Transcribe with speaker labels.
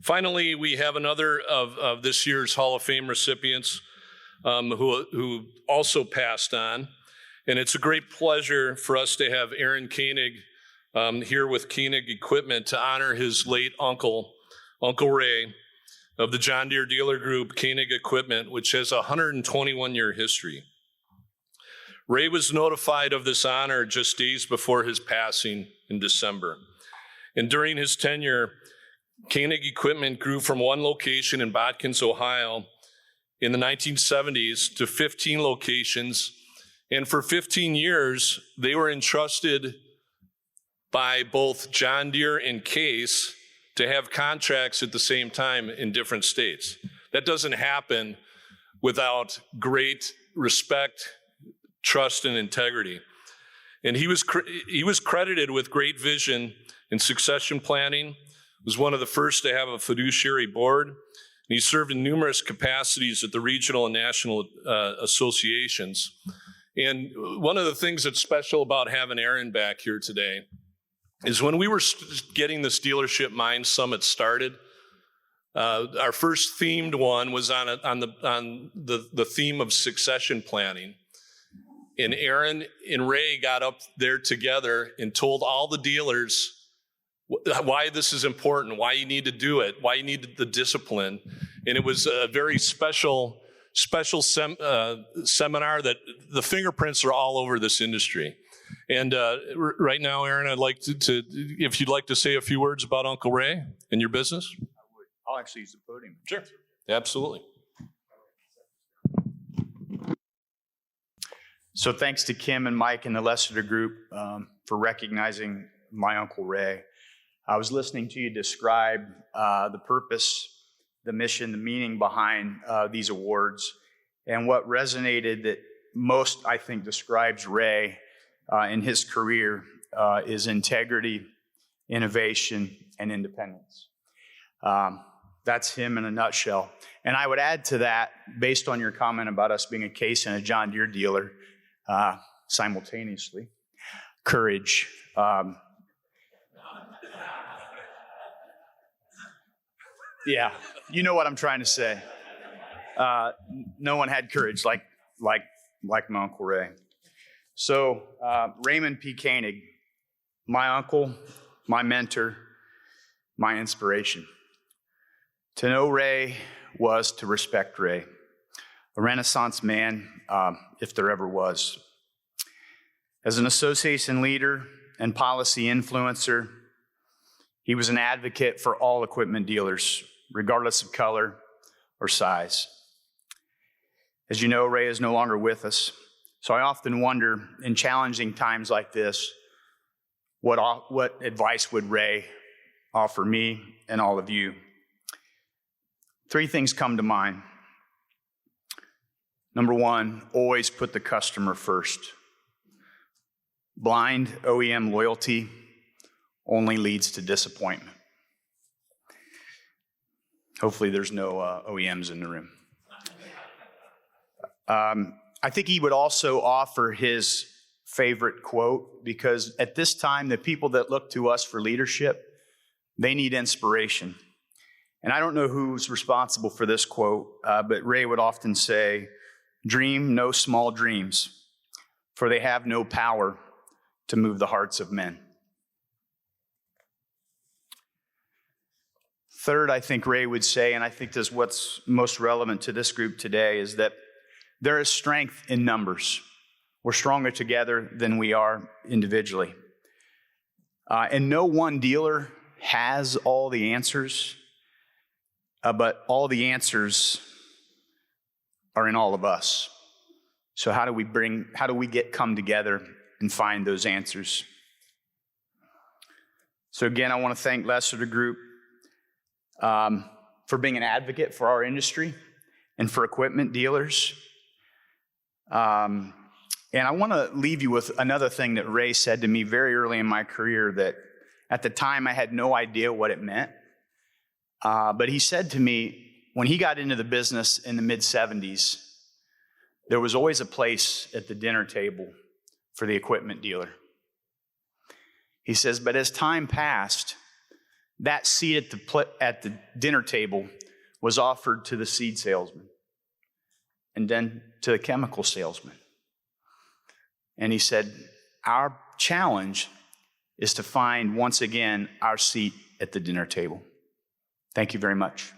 Speaker 1: Finally, we have another of this year's Hall of Fame recipients who also passed on. And it's a great pleasure for us to have Aaron Koenig here with Koenig Equipment to honor his late uncle, Uncle Ray, of the John Deere Dealer Group, Koenig Equipment, which has a 121-year history. Ray was notified of this honor just days before his passing in December. And during his tenure, Koenig Equipment grew from one location in Botkins, Ohio in the 1970s to 15 locations. And for 15 years, they were entrusted by both John Deere and Case to have contracts at the same time in different states. That doesn't happen without great respect, trust, and integrity. And he was credited with great vision in succession planning, was one of the first to have a fiduciary board, and he served in numerous capacities at the regional and national associations. And one of the things that's special about having Aaron back here today is when we were getting this Dealership Mind Summit started, our first themed one was on the theme of succession planning. And Aaron and Ray got up there together and told all the dealers why this is important, why you need to do it, why you need the discipline. And it was a very special seminar that the fingerprints are all over this industry. And right now, Aaron, I'd like to, if you'd like to say a few words about Uncle Ray and your business.
Speaker 2: I would. I'll actually use the podium.
Speaker 1: Sure. Absolutely.
Speaker 2: So thanks to Kim and Mike and the Lessiter Group for recognizing my Uncle Ray. I was listening to you describe the purpose, the mission, the meaning behind these awards. And what resonated that most, I think, describes Ray in his career is integrity, innovation, and independence. That's him in a nutshell. And I would add to that, based on your comment about us being a Case and a John Deere dealer simultaneously, courage. Yeah, you know what I'm trying to say. No one had courage like my Uncle Ray. So Raymond P. Koenig, my uncle, my mentor, my inspiration. To know Ray was to respect Ray, a Renaissance man, if there ever was. As an association leader and policy influencer, he was an advocate for all equipment dealers, regardless of color or size. As you know, Ray is no longer with us, so I often wonder, in challenging times like this, what advice would Ray offer me and all of you? 3 things come to mind. Number 1, always put the customer first. Blind OEM loyalty only leads to disappointment. Hopefully there's no OEMs in the room. I think he would also offer his favorite quote, because at this time, the people that look to us for leadership, they need inspiration. And I don't know who's responsible for this quote, but Ray would often say, "Dream no small dreams, for they have no power to move the hearts of men." Third, I think Ray would say, and I think this is what's most relevant to this group today, is that there is strength in numbers. We're stronger together than we are individually. And no one dealer has all the answers, but all the answers are in all of us. So how do we come together and find those answers? So again, I want to thank Lessiter Group for being an advocate for our industry and for equipment dealers. And I want to leave you with another thing that Ray said to me very early in my career that at the time I had no idea what it meant. But he said to me, when he got into the business in the mid-70s, there was always a place at the dinner table for the equipment dealer. He says, but as time passed, that seat at the dinner table was offered to the seed salesman and then to the chemical salesman. And he said, our challenge is to find, once again, our seat at the dinner table. Thank you very much.